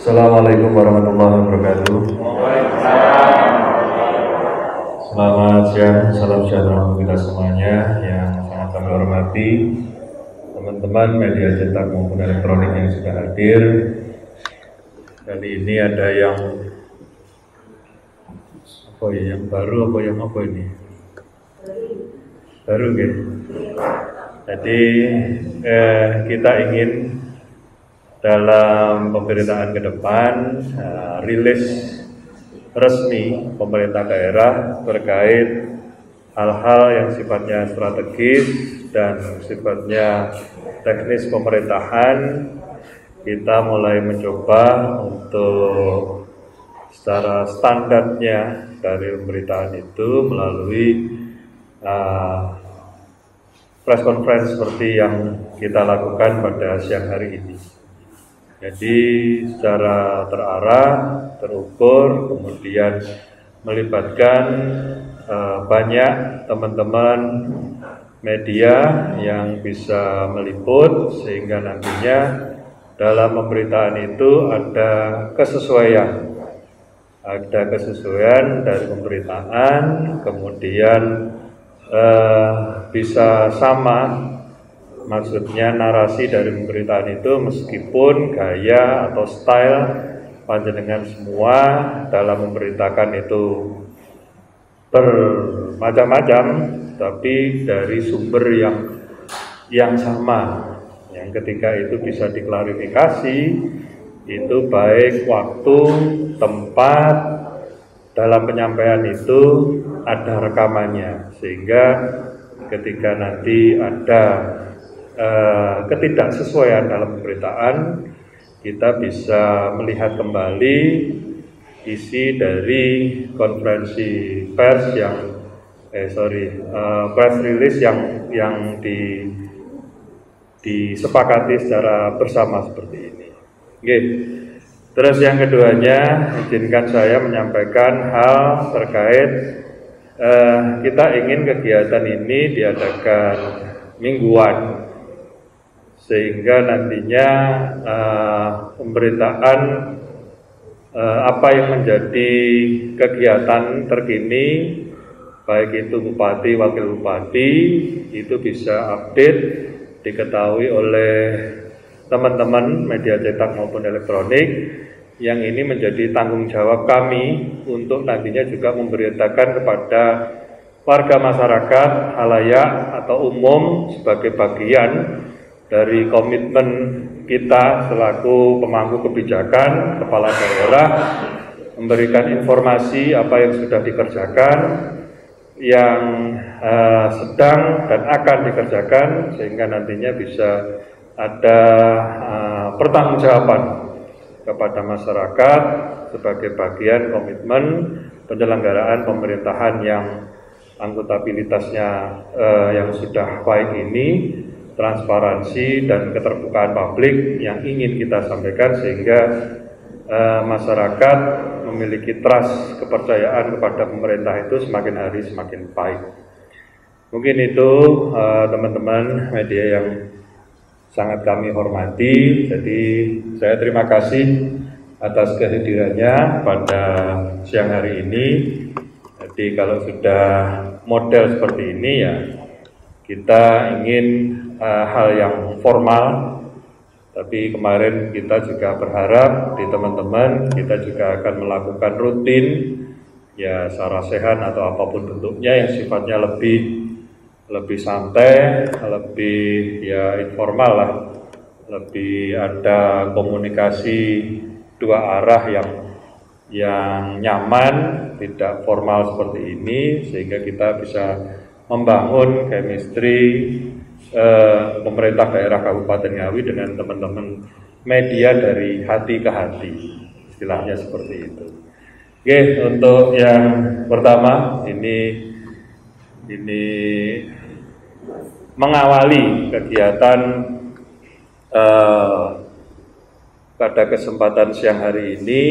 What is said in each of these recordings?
Assalamualaikum warahmatullahi wabarakatuh. Selamat siang, salam sejahtera untuk kita semuanya yang sangat kami hormati, teman-teman media cetak maupun elektronik yang sudah hadir. Kali ini ada yang yang baru apa ini? Baru gitu. Jadi kita ingin dalam pemberitaan ke depan rilis resmi pemerintah daerah terkait hal-hal yang sifatnya strategis dan sifatnya teknis pemerintahan. Kita mulai mencoba untuk secara standarnya dari pemberitaan itu melalui press conference seperti yang kita lakukan pada siang hari ini. Jadi secara terarah, terukur, kemudian melibatkan banyak teman-teman media yang bisa meliput, sehingga nantinya dalam pemberitaan itu ada kesesuaian dari pemberitaan, kemudian bisa sama. Maksudnya narasi dari pemberitaan itu meskipun gaya atau style panjenengan semua dalam memberitakan itu bermacam-macam, tapi dari sumber yang sama, yang ketika itu bisa diklarifikasi, itu baik waktu, tempat, dalam penyampaian itu ada rekamannya, sehingga ketika nanti ada ketidaksesuaian dalam pemberitaan, kita bisa melihat kembali isi dari konferensi pers press release yang disepakati secara bersama seperti ini. Oke. Terus yang keduanya, izinkan saya menyampaikan hal terkait kita ingin kegiatan ini diadakan mingguan, sehingga nantinya pemberitaan apa yang menjadi kegiatan terkini, baik itu bupati, wakil bupati, itu bisa update, diketahui oleh teman-teman media cetak maupun elektronik, yang ini menjadi tanggung jawab kami untuk nantinya juga memberitakan kepada warga masyarakat, halayak atau umum sebagai bagian dari komitmen kita selaku pemangku kebijakan, kepala daerah, memberikan informasi apa yang sudah dikerjakan, yang sedang dan akan dikerjakan, sehingga nantinya bisa ada pertanggungjawaban kepada masyarakat sebagai bagian komitmen penyelenggaraan pemerintahan yang akuntabilitasnya yang sudah baik ini, transparansi dan keterbukaan publik yang ingin kita sampaikan, sehingga masyarakat memiliki trust, kepercayaan kepada pemerintah itu semakin hari semakin baik. Mungkin itu teman-teman media yang sangat kami hormati. Jadi saya terima kasih atas kehadirannya pada siang hari ini. Jadi kalau sudah model seperti ini, ya kita ingin hal yang formal, tapi kemarin kita juga berharap di teman-teman kita juga akan melakukan rutin ya sarasehan atau apapun bentuknya yang sifatnya lebih santai, lebih ya informal lah, lebih ada komunikasi dua arah yang nyaman, tidak formal seperti ini, sehingga kita bisa membangun chemistry pemerintah daerah Kabupaten Ngawi dengan teman-teman media dari hati ke hati, istilahnya seperti itu. Oke, untuk yang pertama ini mengawali kegiatan pada kesempatan siang hari ini.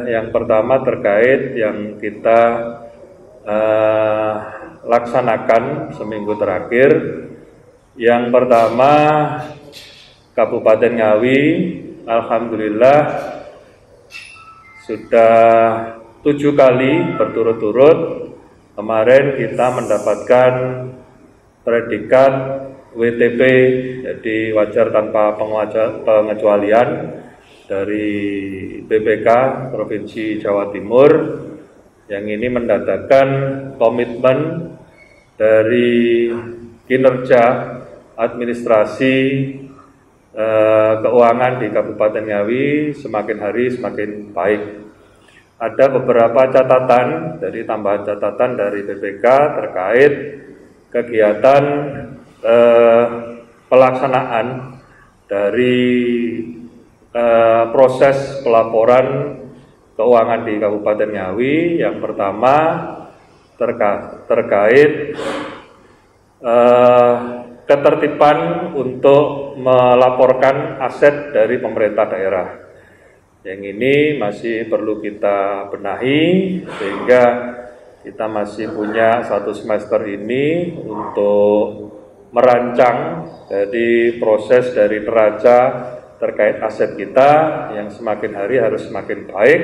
Yang pertama terkait yang kita laksanakan seminggu terakhir. Yang pertama, Kabupaten Ngawi alhamdulillah sudah 7 kali berturut-turut kemarin kita mendapatkan predikat WTP, jadi wajar tanpa pengecualian dari BPK Provinsi Jawa Timur, yang ini mendatangkan komitmen dari kinerja administrasi keuangan di Kabupaten Ngawi semakin hari semakin baik. Ada beberapa catatan, dari tambahan catatan dari BPK terkait kegiatan pelaksanaan dari proses pelaporan keuangan di Kabupaten Ngawi. Yang pertama terkait ketertiban untuk melaporkan aset dari pemerintah daerah. Yang ini masih perlu kita benahi sehingga kita masih punya 1 semester ini untuk merancang jadi proses dari neraca terkait aset kita yang semakin hari harus semakin baik,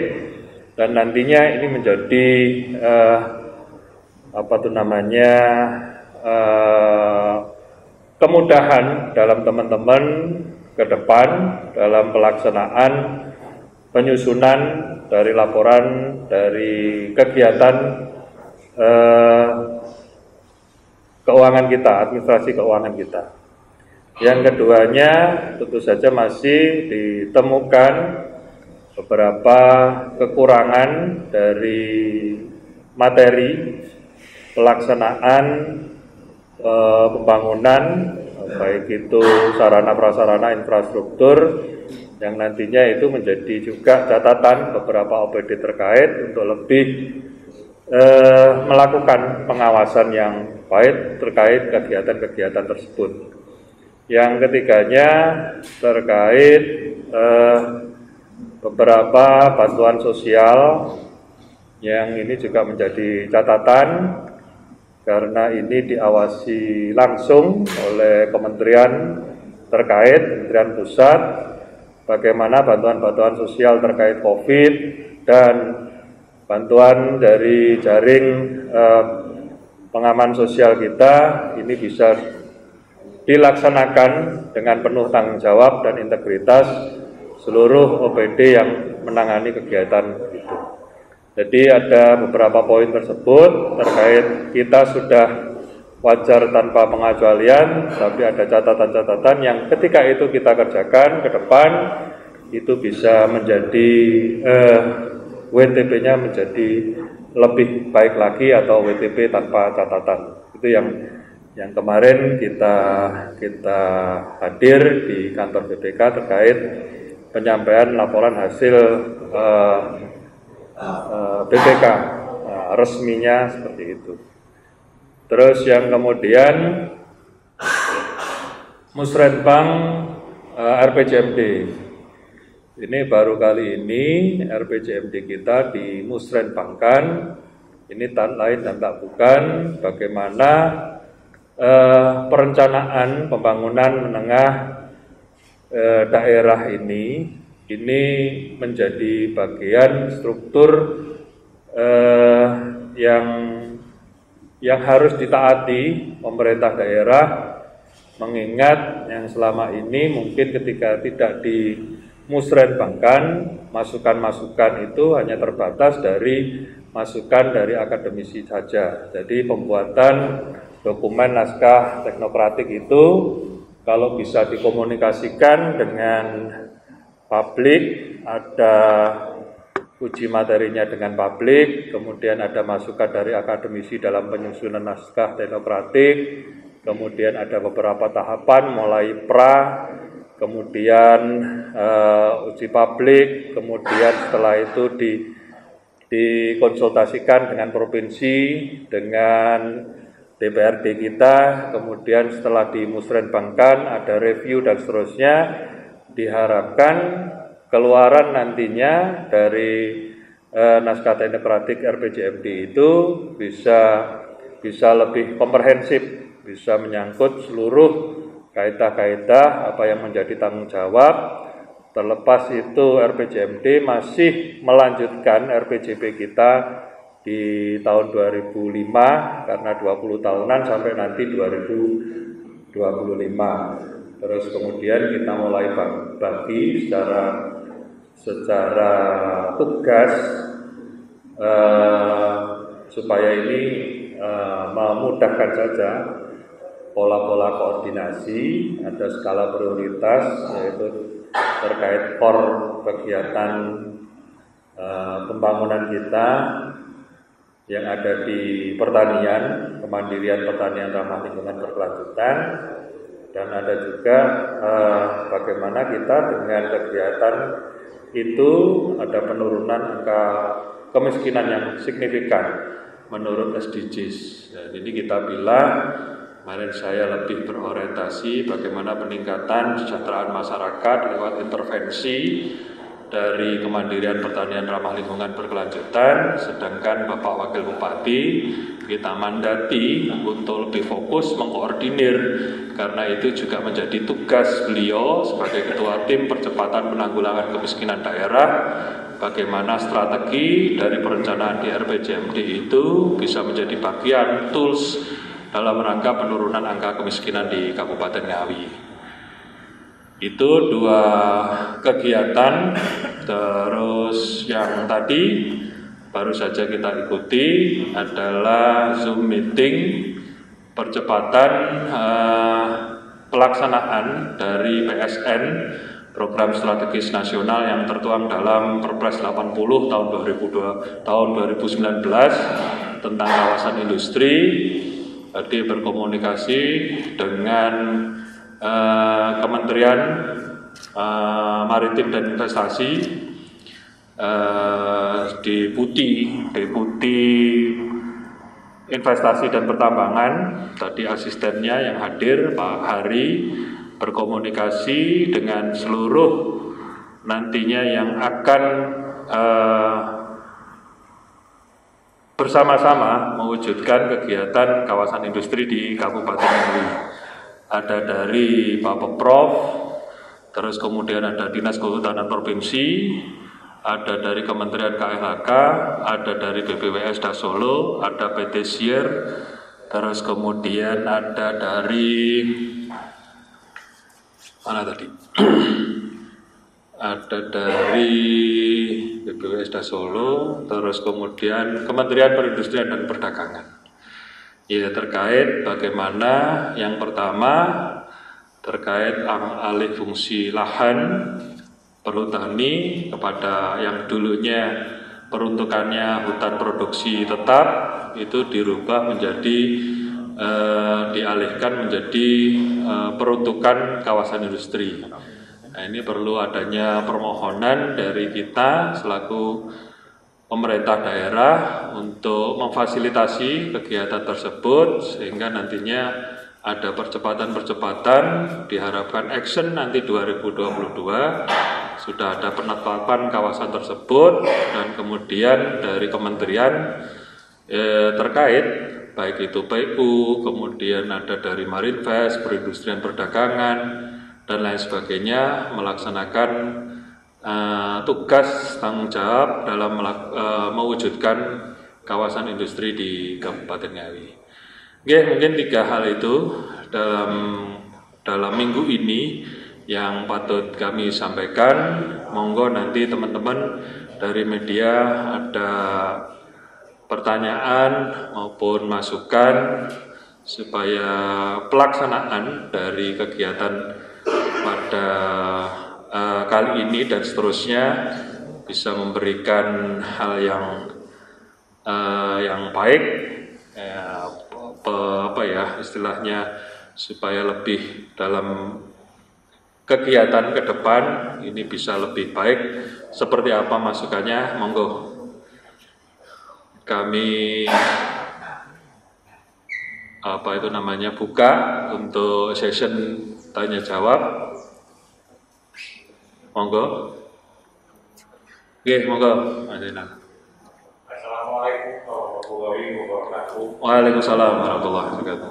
dan nantinya ini menjadi kemudahan dalam teman-teman ke depan dalam pelaksanaan penyusunan dari laporan dari kegiatan keuangan kita, administrasi keuangan kita. Yang keduanya tentu saja masih ditemukan beberapa kekurangan dari materi pelaksanaan pembangunan, baik itu sarana prasarana infrastruktur, yang nantinya itu menjadi juga catatan beberapa OPD terkait untuk lebih melakukan pengawasan yang baik terkait kegiatan-kegiatan tersebut. Yang ketiganya terkait beberapa bantuan sosial, yang ini juga menjadi catatan karena ini diawasi langsung oleh kementerian terkait, Kementerian Pusat, bagaimana bantuan-bantuan sosial terkait COVID dan bantuan dari jaring pengaman sosial kita ini bisa dilaksanakan dengan penuh tanggung jawab dan integritas seluruh OPD yang menangani kegiatan itu. Jadi ada beberapa poin tersebut terkait kita sudah wajar tanpa pengecualian, tapi ada catatan-catatan yang ketika itu kita kerjakan ke depan itu bisa menjadi WTP-nya menjadi lebih baik lagi atau WTP tanpa catatan. Itu yang kemarin kita hadir di kantor BPK terkait penyampaian laporan hasil BPK resminya seperti itu. Terus yang kemudian Musrenbang RPJMD. Ini baru kali ini RPJMD kita dimusrenbangkan. Ini tak lain dan tak bukan bagaimana perencanaan pembangunan menengah daerah ini menjadi bagian struktur yang harus ditaati pemerintah daerah, mengingat yang selama ini mungkin ketika tidak dimusrenbangkan, masukan-masukan itu hanya terbatas dari masukan dari akademisi saja. Jadi pembuatan dokumen naskah teknokratik itu kalau bisa dikomunikasikan dengan publik, ada uji materinya dengan publik, kemudian ada masukan dari akademisi dalam penyusunan naskah teknokratik, kemudian ada beberapa tahapan mulai pra, kemudian uji publik, kemudian setelah itu dikonsultasikan dengan provinsi, dengan DPRD kita, kemudian setelah dimusrenbangkan ada review dan seterusnya. Diharapkan keluaran nantinya dari naskah teknokratik RPJMD itu bisa lebih komprehensif, bisa menyangkut seluruh kaidah-kaidah apa yang menjadi tanggung jawab Terlepas itu RPJMD masih melanjutkan RPJP kita di tahun 2005 karena 20 tahunan sampai nanti 2025. Terus kemudian kita mulai bagi secara tugas supaya ini memudahkan saja pola-pola koordinasi, ada skala prioritas yaitu terkait core kegiatan pembangunan kita yang ada di pertanian, kemandirian pertanian ramah lingkungan berkelanjutan, dan ada juga bagaimana kita dengan kegiatan itu ada penurunan angka kemiskinan yang signifikan menurut SDGs. Jadi kita bilang kemarin saya lebih berorientasi bagaimana peningkatan kesejahteraan masyarakat lewat intervensi dari kemandirian pertanian ramah lingkungan berkelanjutan, sedangkan Bapak Wakil Bupati kita mandati untuk lebih fokus mengkoordinir, karena itu juga menjadi tugas beliau sebagai Ketua Tim Percepatan Penanggulangan Kemiskinan Daerah, bagaimana strategi dari perencanaan di RPJMD itu bisa menjadi bagian tools dalam rangka penurunan angka kemiskinan di Kabupaten Ngawi. Itu dua kegiatan. Terus yang tadi baru saja kita ikuti adalah Zoom meeting percepatan pelaksanaan dari PSN, program strategis nasional yang tertuang dalam Perpres 80 tahun 2019 tentang kawasan industri. Tadi berkomunikasi dengan Kementerian Maritim dan Investasi, Deputi Investasi dan Pertambangan, tadi asistennya yang hadir Pak Hari, berkomunikasi dengan seluruh nantinya yang akan bersama-sama mewujudkan kegiatan kawasan industri di Kabupaten Ngawi. Ada dari Pak Pemprov, terus kemudian ada Dinas Kehutanan Provinsi, ada dari Kementerian KLHK, ada dari BPWS Solo, ada PT Sier, terus kemudian ada dari mana tadi? Ada dari BPWS Solo, terus kemudian Kementerian Perindustrian dan Perdagangan. Ya, terkait bagaimana yang pertama terkait alih fungsi lahan perhutani kepada yang dulunya peruntukannya hutan produksi tetap itu dirubah menjadi dialihkan menjadi peruntukan kawasan industri. Nah, ini perlu adanya permohonan dari kita selaku pemerintah daerah untuk memfasilitasi kegiatan tersebut sehingga nantinya ada percepatan diharapkan action nanti 2022 sudah ada penetapan kawasan tersebut, dan kemudian dari kementerian terkait baik itu PU, kemudian ada dari Marinvest, Perindustrian Perdagangan dan lain sebagainya melaksanakan tugas tanggung jawab dalam mewujudkan kawasan industri di Kabupaten Ngawi. Oke, mungkin 3 hal itu dalam minggu ini yang patut kami sampaikan. Monggo nanti teman-teman dari media ada pertanyaan maupun masukan supaya pelaksanaan dari kegiatan pada kali ini dan seterusnya bisa memberikan hal yang baik, istilahnya supaya lebih dalam kegiatan ke depan ini bisa lebih baik. Seperti apa masukannya, monggo kami buka untuk session tanya jawab. Monggo. Oke, monggo. Assalamualaikum warahmatullahi wabarakatuh. Waalaikumsalam warahmatullahi wabarakatuh.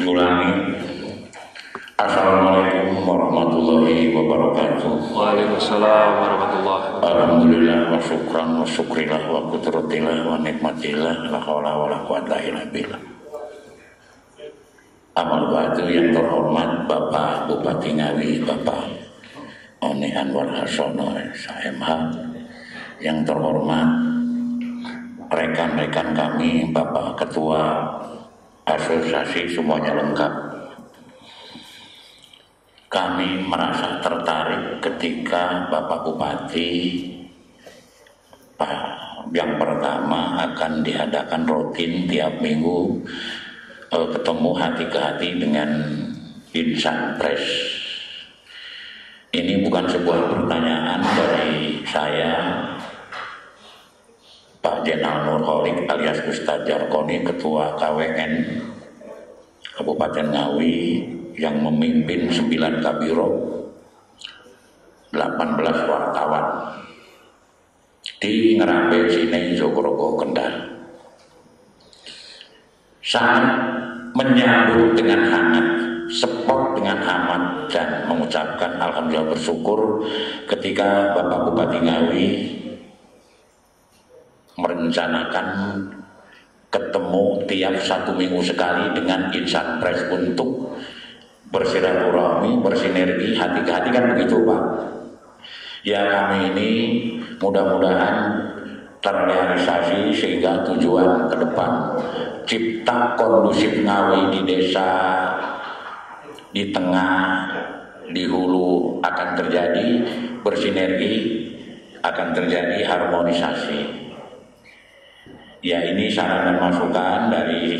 Ulangi. Assalamualaikum warahmatullahi warahmatullahi wabarakatuh. Waalaikumsalam warahmatullahi wabarakatuh. Alhamdulillah wa syukran wa syukrillah wa kudratillah wa nikmatillah la haula wa la quwata illa billah. Amal ba'du, yang terhormat Bapak Bupati Ngawi, Bapak Oni Anwar Hasono SMH, yang terhormat rekan-rekan kami, Bapak Ketua Asosiasi, semuanya lengkap. Kami merasa tertarik ketika Bapak Bupati yang pertama akan diadakan rutin tiap minggu ketemu hati ke hati dengan insan pres. Ini bukan sebuah pertanyaan dari saya, Pak Jenal Nurholik alias Ustadz Jarkoni, Ketua KWN Kabupaten Ngawi, yang memimpin 9 kabiro, 18 wartawan di Ngerambe Sine Jogorogo Kendal. Sangat menyambut dengan hangat, support dengan amat, dan mengucapkan alhamdulillah bersyukur ketika Bapak Bupati Ngawi merencanakan ketemu tiap 1 minggu sekali dengan insan pres untuk bersilaturahmi, bersinergi, hati ke hati, kan begitu Pak. Ya, kami ini mudah-mudahan terrealisasi sehingga tujuan ke depan cipta kondusif Ngawi di desa, di tengah, di hulu akan terjadi bersinergi, akan terjadi harmonisasi. Ya, ini saran dan masukan dari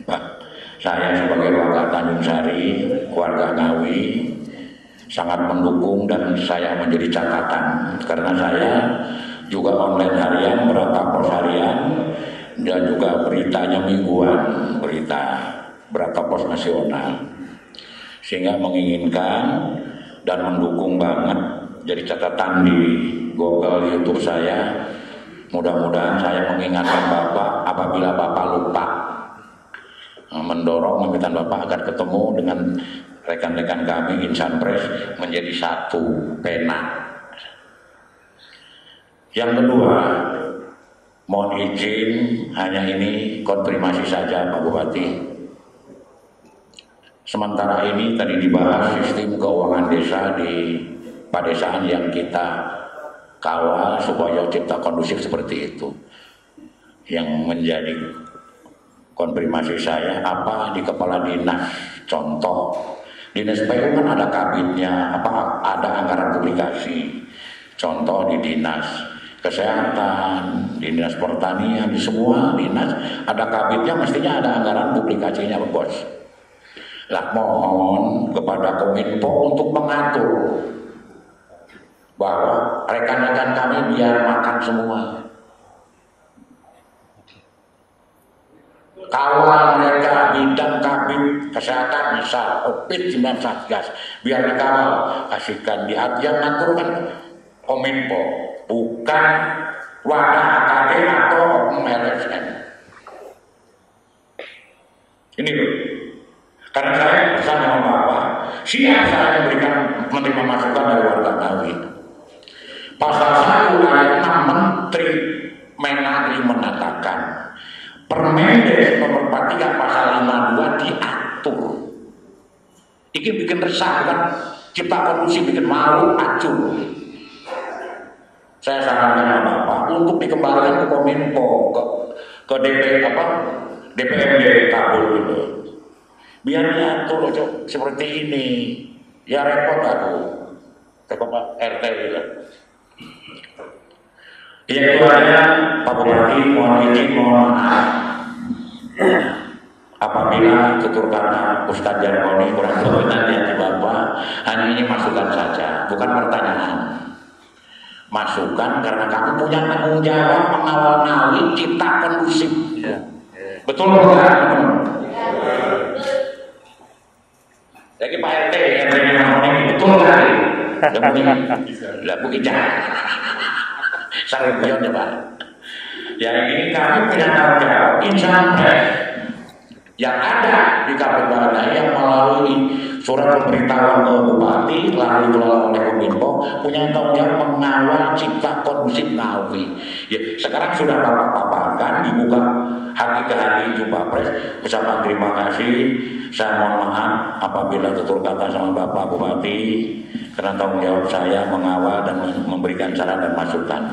Pak. Saya sebagai warga Tanjung Sari, warga Ngawi, sangat mendukung dan saya menjadi catatan karena saya juga online harian, Beratapos harian, dan juga beritanya mingguan, berita Beratapos nasional, sehingga menginginkan dan mendukung banget jadi catatan di Google YouTube saya. Mudah-mudahan saya mengingatkan Bapak apabila Bapak lupa, mendorong meminta Bapak agar ketemu dengan rekan-rekan kami insan pres menjadi satu pena. Yang kedua, mohon izin, hanya ini konfirmasi saja Pak Bupati. Sementara ini tadi dibahas sistem keuangan desa di padesaan yang kita kawal supaya cipta kondusif seperti itu. Yang menjadi konfirmasi saya, apa di kepala dinas, contoh dinas PU kan ada kabinnya, apa ada anggaran publikasi, contoh di dinas kesehatan, di dinas pertanian, di semua dinas ada kabinnya, mestinya ada anggaran publikasinya bos. Lah, mohon kepada Kominfo untuk mengatur bahwa rekan-rekan kami biar makan semua. Kawal mereka bidang kabin kesehatan, misal OPID 9 Satgas, biar dikawal, kasihkan di hati yang ngatur kan Kominfo, bukan wadah AKD atau LSM. Ini loh, karena saya pesan sama Bapak, siap saya memberikan menerima masukan dari warga Ngawi. Pasal 1 ayat 6 Menteri Mendagri mengatakan Permendes nomor 43 pasal 52 diatur. Ini bikin resah kan, cipta kondusif, bikin malu, acur. Saya sarankan Bapak untuk dikembalikan ke Kominfo, ke DPRD Kabul gitu. Biar diatur seperti ini. Ya repot aku, repot RT gitu. Yang kedua, Pak Bupati mohon izin, mohon maaf apabila tutur kata Ustadz Jarkoni kurang berkenan di hati Bapak. Hanya ini masukan saja, bukan pertanyaan. Masukan karena kamu punya tanggung jawab mengawal Ngawi cipta kondusif. Betul kan? Jadi Pak RT yang ini betul kan? Lah bukit saya guyon ya Pak. Ya, ini kami punya tanggung jawab insan pres yang ada di KPK yang melalui surat pemberitahuan ke bupati lalu dikelola oleh Kominfo punya tanggung jawab mengawal cipta kondusif Ngawi. Ya, sekarang sudah paparkan dibuka hati ke hati jumpa pres. Ucapan terima kasih. Saya mohon maaf apabila tutur kata sama Bapak Bupati karena tanggung jawab saya mengawal dan memberikan saran dan masukan.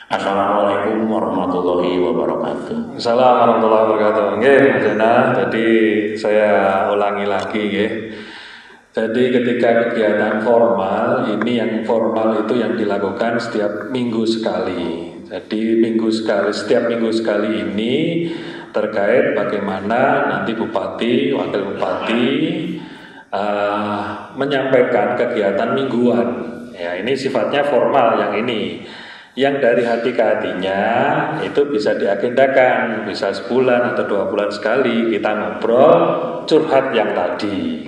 Assalamualaikum warahmatullahi wabarakatuh. Assalamualaikum warahmatullahi wabarakatuh. Nggih, Mas Jena, jadi saya ulangi lagi nggih. Jadi ketika kegiatan formal, ini yang formal itu yang dilakukan setiap minggu sekali. Jadi setiap minggu sekali ini terkait bagaimana nanti bupati, wakil bupati menyampaikan kegiatan mingguan. Ya, ini sifatnya formal yang ini. Yang dari hati ke hatinya itu bisa diagendakan, bisa sebulan atau 2 bulan sekali kita ngobrol curhat yang tadi.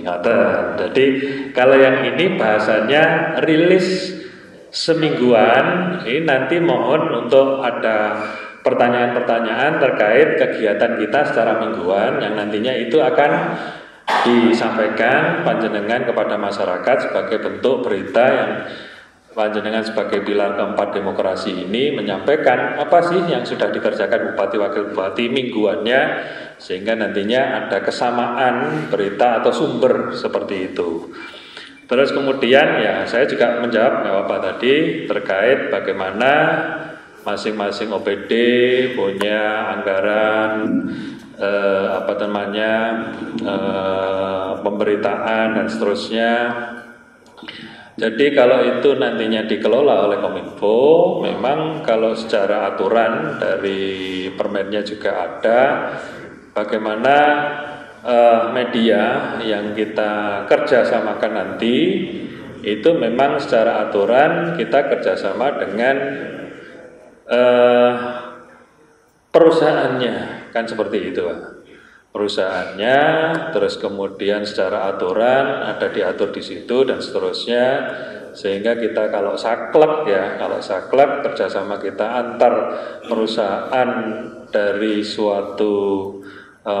Jadi kalau yang ini bahasanya rilis semingguan, ini nanti mohon untuk ada pertanyaan-pertanyaan terkait kegiatan kita secara mingguan yang nantinya itu akan disampaikan panjenengan kepada masyarakat sebagai bentuk berita yang panjenengan sebagai pilar keempat demokrasi ini menyampaikan apa sih yang sudah dikerjakan bupati wakil bupati mingguannya sehingga nantinya ada kesamaan berita atau sumber seperti itu. Terus kemudian ya saya juga menjawab Bapak tadi terkait bagaimana masing-masing OPD punya anggaran pemberitaan dan seterusnya. Jadi kalau itu nantinya dikelola oleh Kominfo, memang kalau secara aturan dari permennya juga ada bagaimana media yang kita kerjasamakan nanti itu memang secara aturan kita kerjasama dengan perusahaannya, kan seperti itu Pak. Perusahaannya, terus kemudian secara aturan ada diatur di situ dan seterusnya, sehingga kita kalau saklek kerjasama kita antar perusahaan dari suatu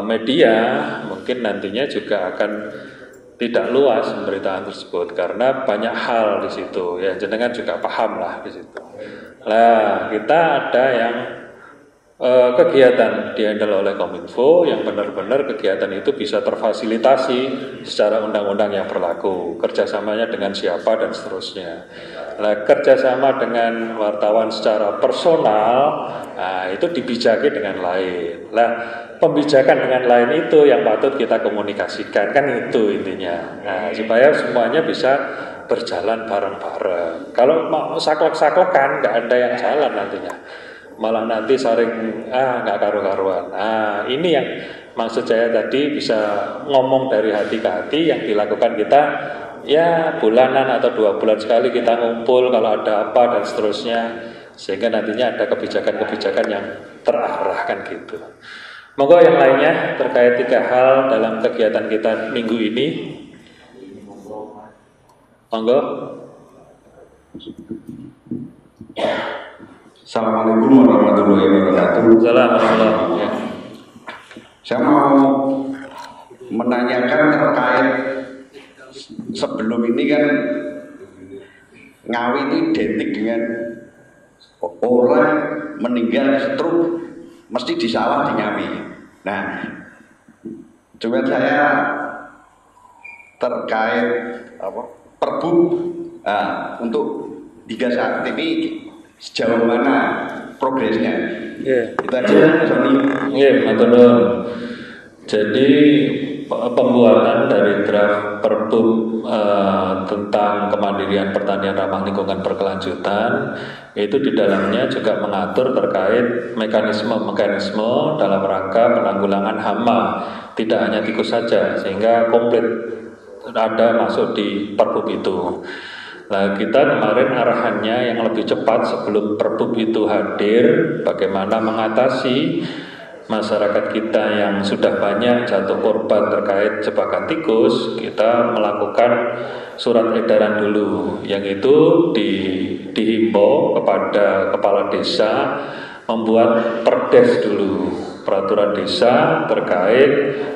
media mungkin nantinya juga akan tidak luas pemberitaan tersebut karena banyak hal di situ ya, jenengan juga paham lah di situ. Nah, kita ada yang kegiatan dihandle oleh Kominfo yang benar-benar kegiatan itu bisa terfasilitasi secara undang-undang yang berlaku, kerjasamanya dengan siapa dan seterusnya. Nah, kerjasama dengan wartawan secara personal, nah, itu dibijaki dengan lain. Nah, pembijakan dengan lain itu yang patut kita komunikasikan, kan itu intinya. Nah, supaya semuanya bisa berjalan bareng-bareng. Kalau mau saklek-saklekan, nggak ada yang jalan nantinya. Malah nanti saring nggak karu-karuan. Nah, ini yang maksud saya tadi bisa ngomong dari hati ke hati yang dilakukan kita ya bulanan atau 2 bulan sekali kita ngumpul kalau ada apa dan seterusnya sehingga nantinya ada kebijakan-kebijakan yang terarahkan gitu. Monggo yang lainnya terkait 3 hal dalam kegiatan kita minggu ini. Monggo. Assalamualaikum warahmatullahi wabarakatuh. Assalamualaikum. Ya. Saya mau menanyakan terkait sebelum ini kan Ngawi itu identik dengan orang meninggal stroke mesti di sawah di Ngawi. Nah, coba saya terkait Perbu untuk 3 saat ini sejauh mana progresnya? Itu aja, Sony. Matur nuwun. Jadi pembuatan dari draft Perbu tentang kemandirian pertanian ramah lingkungan berkelanjutan itu di dalamnya juga mengatur terkait mekanisme dalam rangka penanggulangan hama, tidak hanya tikus saja, sehingga komplit ada masuk di Perbu itu. Nah, kita kemarin arahannya yang lebih cepat sebelum Perbu itu hadir, bagaimana mengatasi masyarakat kita yang sudah banyak jatuh korban terkait jebakan tikus. Kita melakukan surat edaran dulu, yang itu dihimbau kepada kepala desa membuat perdes dulu. peraturan desa terkait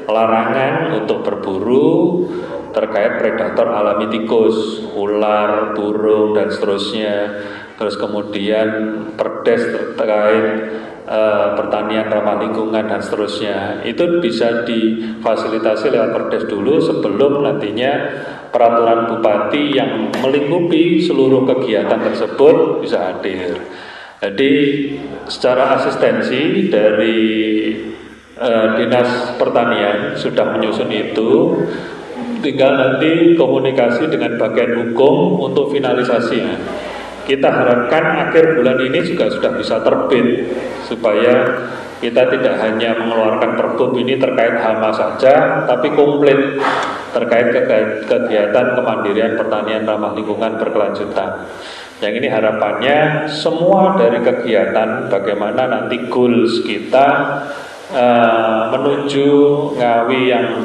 larangan untuk berburu terkait predator alami tikus, ular, burung dan seterusnya. Terus kemudian perdes terkait pertanian ramah lingkungan dan seterusnya. Itu bisa difasilitasi lewat perdes dulu sebelum nantinya peraturan bupati yang melingkupi seluruh kegiatan tersebut bisa hadir. Jadi secara asistensi dari Dinas Pertanian sudah menyusun itu, tinggal nanti komunikasi dengan bagian hukum untuk finalisasinya. Kita harapkan akhir bulan ini juga sudah bisa terbit supaya kita tidak hanya mengeluarkan pergub ini terkait hama saja, tapi komplit terkait kegiatan kemandirian pertanian ramah lingkungan berkelanjutan. Yang ini harapannya semua dari kegiatan bagaimana nanti goals kita menuju Ngawi yang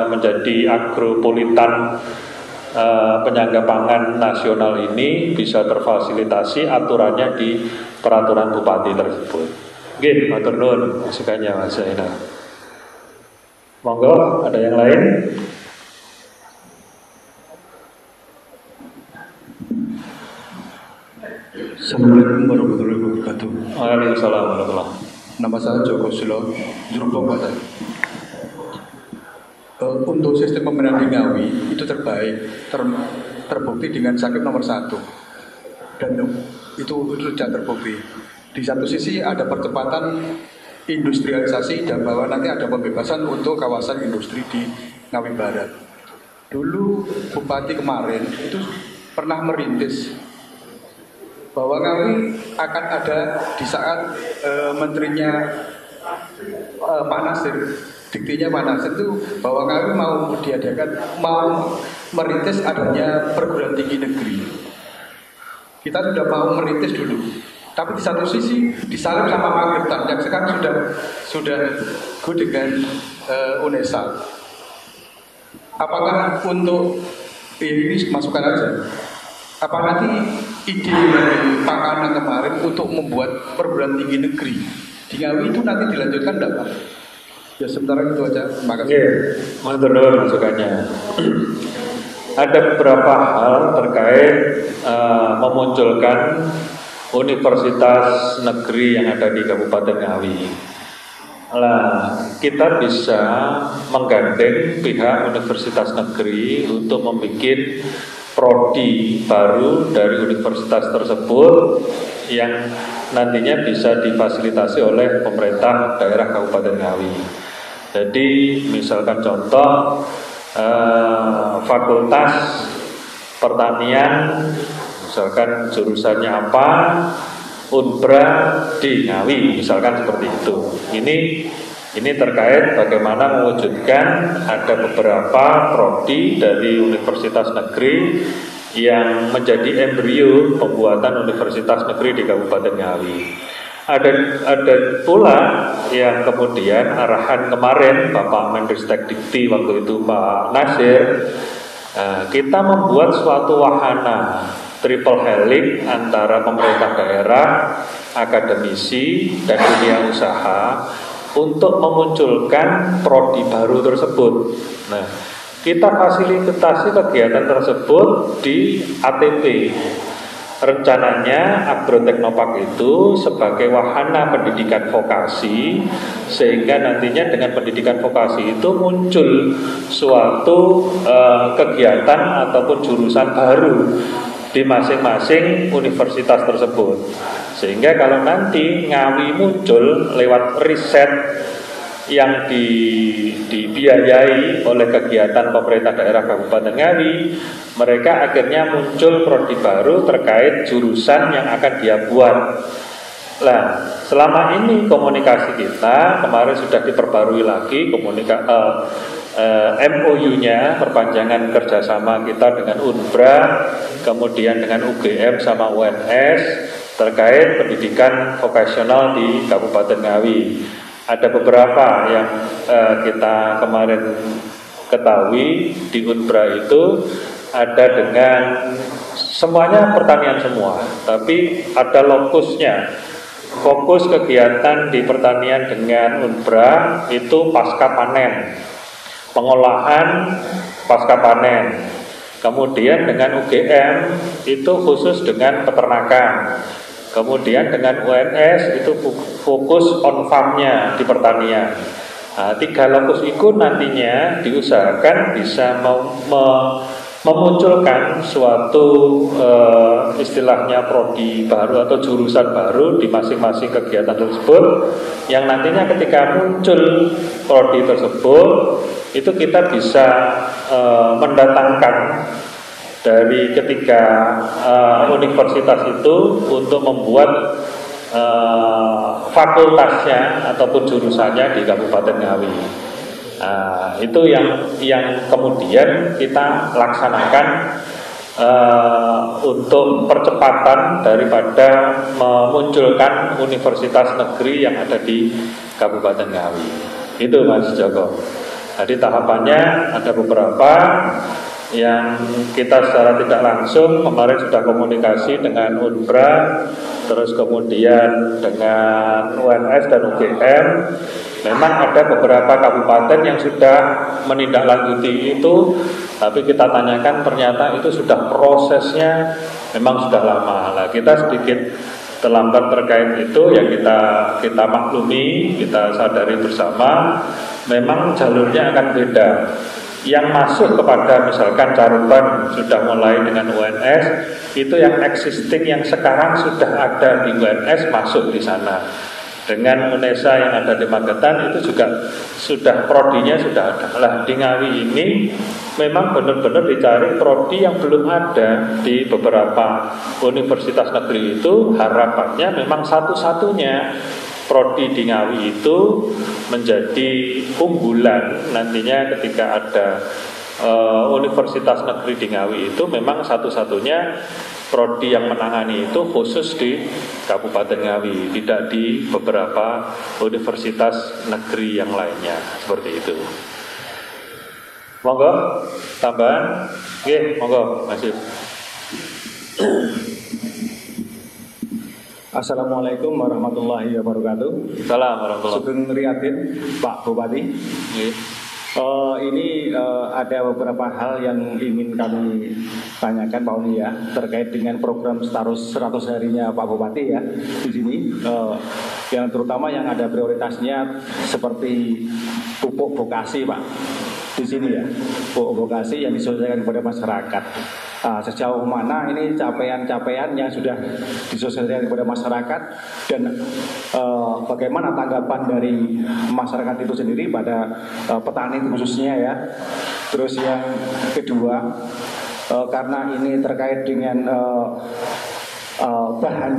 menjadi agropolitan penyangga pangan nasional ini bisa terfasilitasi aturannya di peraturan bupati tersebut. Oke, matur nuwun masukannya Mas Zainal. Monggo, ada yang lain? Assalamualaikum warahmatullahi wabarakatuh. Waalaikumsalam warahmatullahi. Nama saya Joko Sulo, Jurubong Batak. Untuk sistem pemerintahan di Ngawi itu terbaik, terbukti dengan sakit nomor 1, dan itu sudah terbukti. Di satu sisi ada percepatan industrialisasi dan bahwa nanti ada pembebasan untuk kawasan industri di Ngawi Barat. Dulu Bupati kemarin itu pernah merintis bahwa Ngawi akan ada di saat menterinya Pak Nasir, diktinya Pak Nasir itu bahwa Ngawi mau merintis adanya perguruan tinggi negeri. Kita sudah mau merintis dulu, tapi di satu sisi disalib sama Magetan yang sekarang sudah go dengan UNESA. Apakah untuk ini masukan aja? Apa nanti ide dari Pak Anang kemarin untuk membuat perguruan tinggi negeri di Ngawi itu nanti dilanjutkan enggak Pak? Ya sementara itu aja, terima kasih. Matur nuwun masukannya. Ada beberapa hal terkait memunculkan universitas negeri yang ada di Kabupaten Ngawi. Nah, kita bisa menggandeng pihak universitas negeri untuk membuat prodi baru dari universitas tersebut yang nantinya bisa difasilitasi oleh pemerintah daerah Kabupaten Ngawi. Jadi misalkan contoh fakultas pertanian, misalkan jurusannya apa, Unbra di Ngawi, misalkan seperti itu. Ini terkait bagaimana mewujudkan ada beberapa prodi dari universitas negeri yang menjadi embrio pembuatan universitas negeri di Kabupaten Ngawi. Ada pula yang kemudian arahan kemarin Bapak Menristek Dikti waktu itu Pak Nasir, kita membuat suatu wahana triple helix antara pemerintah daerah, akademisi dan dunia usaha untuk memunculkan prodi baru tersebut. Nah, kita fasilitasi kegiatan tersebut di ATP. Rencananya Agroteknopark itu sebagai wahana pendidikan vokasi, sehingga nantinya dengan pendidikan vokasi itu muncul suatu kegiatan ataupun jurusan baru di masing-masing universitas tersebut. Sehingga kalau nanti Ngawi muncul lewat riset yang dibiayai oleh kegiatan pemerintah daerah Kabupaten Ngawi, mereka akhirnya muncul prodi baru terkait jurusan yang akan dia buat. Nah, selama ini komunikasi kita kemarin sudah diperbarui lagi MOU-nya, perpanjangan kerjasama kita dengan Unbra, kemudian dengan UGM sama UNS terkait pendidikan vokasional di Kabupaten Ngawi. Ada beberapa yang kita kemarin ketahui di Unbra itu ada dengan semuanya pertanian semua, tapi ada lokusnya fokus kegiatan di pertanian dengan Unbra itu pasca panen, pengolahan pasca panen. Kemudian dengan UGM itu khusus dengan peternakan. Kemudian dengan UNS itu fokus on farm-nya di pertanian. Nah, 3 lokus itu nantinya diusahakan bisa memunculkan suatu istilahnya prodi baru atau jurusan baru di masing-masing kegiatan tersebut, yang nantinya ketika muncul prodi tersebut itu kita bisa mendatangkan dari ketiga universitas itu untuk membuat fakultasnya ataupun jurusannya di Kabupaten Ngawi. Itu yang kemudian kita laksanakan untuk percepatan daripada memunculkan universitas negeri yang ada di Kabupaten Ngawi. Itu Mas Joko. Jadi tahapannya ada beberapa yang kita secara tidak langsung kemarin sudah komunikasi dengan Unbra, terus kemudian dengan UNS dan UGM. Memang ada beberapa kabupaten yang sudah menindaklanjuti itu, tapi kita tanyakan ternyata itu sudah prosesnya memang sudah lama. Nah, kita sedikit terlambat terkait itu, yang kita maklumi, kita sadari bersama. Memang jalurnya akan beda. Yang masuk kepada misalkan Caruban sudah mulai dengan UNS, itu yang existing yang sekarang sudah ada di UNS masuk di sana. Dengan UNESA yang ada di Magetan itu juga sudah prodinya sudah ada. Lah di Ngawi ini memang benar-benar dicari prodi yang belum ada di beberapa universitas negeri itu. Harapannya memang satu-satunya prodi di Ngawi itu menjadi unggulan nantinya ketika ada universitas negeri di Ngawi itu memang satu-satunya prodi yang menangani itu khusus di Kabupaten Ngawi, tidak di beberapa universitas negeri yang lainnya, seperti itu. Monggo tambahan, nggih, monggo masih. Assalamualaikum warahmatullahi wabarakatuh. Salam warahmatullahi wabarakatuh. Sugeng Riyadin, Pak Bupati. Ini ada beberapa hal yang ingin kami tanyakan Pak Uni ya, terkait dengan program status 100 harinya Pak Bupati ya di sini. Yang terutama yang ada prioritasnya seperti pupuk vokasi Pak di sini ya, pupuk vokasi yang disosialisasikan kepada masyarakat. Sejauh mana ini capaian-capaian yang sudah disosialisasikan kepada masyarakat, dan bagaimana tanggapan dari masyarakat itu sendiri pada petani khususnya ya. Terus yang kedua, karena ini terkait dengan bahan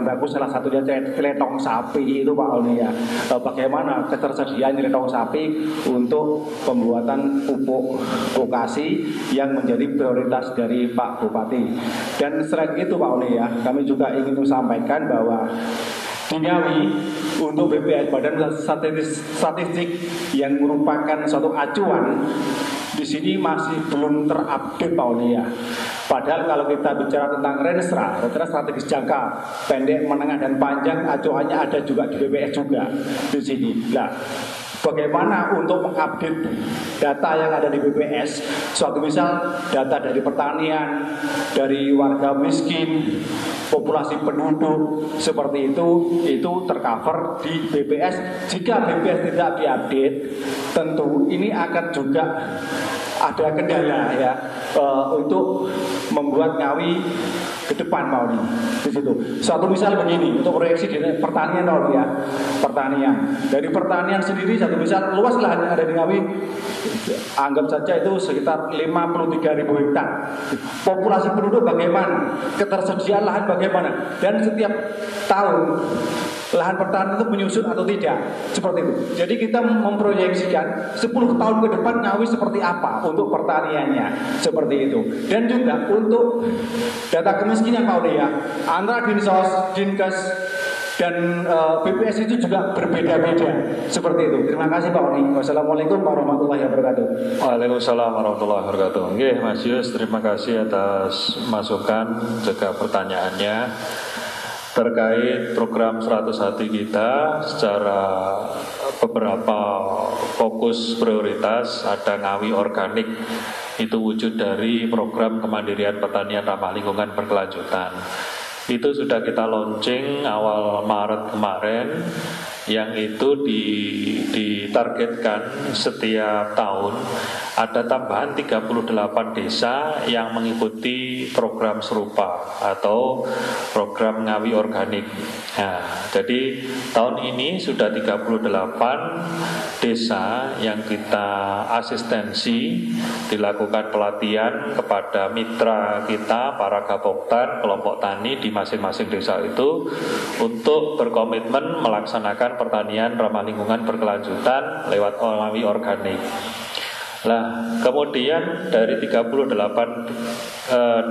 baku salah satunya teletong sapi itu Pak Oni ya. Bagaimana ketersediaan teletong sapi untuk pembuatan pupuk vokasi yang menjadi prioritas dari Pak Bupati. Dan selain itu Pak Oni ya, kami juga ingin sampaikan bahwa di Ngawi untuk BPS Badan Statistik yang merupakan suatu acuan di sini masih belum terupdate Pak Oni ya. Padahal kalau kita bicara tentang Renstra strategis jangka pendek, menengah dan panjang, acuannya ada juga di BPS juga di sini. Nah, bagaimana untuk mengupdate data yang ada di BPS? Suatu misal data dari pertanian, dari warga miskin, populasi penduduk seperti itu tercover di BPS. Jika BPS tidak diupdate, tentu ini akan juga ada kendala ya untuk membuat Ngawi ke depan Pak Uni di situ. Suatu misal begini, untuk proyeksi di pertanian Pak Uni ya, pertanian. Dari pertanian sendiri satu misal luas lahan yang ada di Ngawi, anggap saja itu sekitar 53.000 hektar. Populasi penduduk bagaimana? Ketersediaan lahan bagaimana? Dan setiap tahun lahan pertanian itu menyusut atau tidak, seperti itu. Jadi kita memproyeksikan 10 tahun ke depan Ngawi seperti apa untuk pertaniannya, seperti itu. Dan juga untuk data kemiskinan Pak Uni ya, antara Dinsos, Dinkes dan BPS itu juga berbeda-beda, seperti itu. Terima kasih Pak Uni. Wassalamualaikum warahmatullahi wabarakatuh. Waalaikumsalam warahmatullahi wabarakatuh. Oke, Mas Yus, terima kasih atas masukan juga pertanyaannya. terkait program 100 hati kita secara beberapa fokus prioritas. Ada Ngawi Organik, itu wujud dari program kemandirian pertanian ramah lingkungan berkelanjutan. Itu sudah kita launching awal Maret kemarin, yang itu ditargetkan setiap tahun ada tambahan 38 desa yang mengikuti program serupa atau program Ngawi Organik. Nah, jadi tahun ini sudah 38 desa yang kita asistensi, dilakukan pelatihan kepada mitra kita, para gapoktan, kelompok tani di masing-masing desa itu untuk berkomitmen melaksanakan pertanian ramah lingkungan berkelanjutan lewat Ngawi Organik. Nah, kemudian dari 38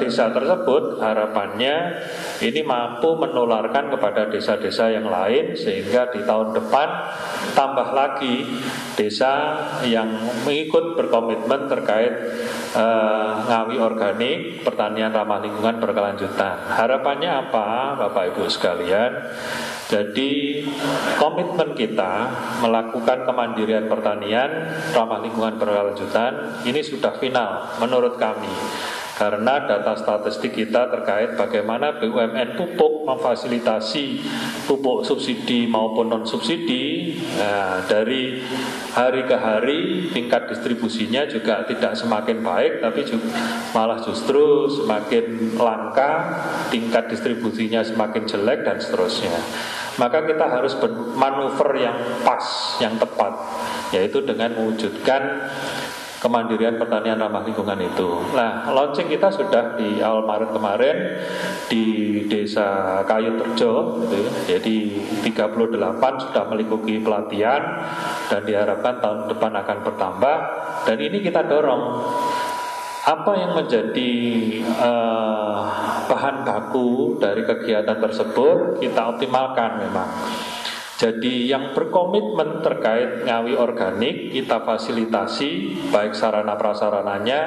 desa tersebut harapannya ini mampu menularkan kepada desa-desa yang lain, sehingga di tahun depan tambah lagi desa yang mengikut berkomitmen terkait Ngawi Organik, pertanian ramah lingkungan berkelanjutan. Harapannya apa, Bapak Ibu sekalian? Jadi komitmen kita melakukan kemandirian pertanian ramah lingkungan berkelanjutan ini sudah final menurut kami, karena data statistik kita terkait bagaimana BUMN pupuk memfasilitasi pupuk subsidi maupun non subsidi, dari hari ke hari tingkat distribusinya juga tidak semakin baik, tapi juga malah justru semakin langka, tingkat distribusinya semakin jelek dan seterusnya. Maka kita harus bermanuver yang pas, yang tepat, yaitu dengan mewujudkan kemandirian pertanian ramah lingkungan itu. Nah, launching kita sudah di awal Maret kemarin di Desa Kayu Terjo, gitu. Jadi 38 sudah mengikuti pelatihan dan diharapkan tahun depan akan bertambah. Dan ini kita dorong. Apa yang menjadi bahan baku dari kegiatan tersebut kita optimalkan memang. Jadi yang berkomitmen terkait Ngawi Organik kita fasilitasi, baik sarana prasarananya,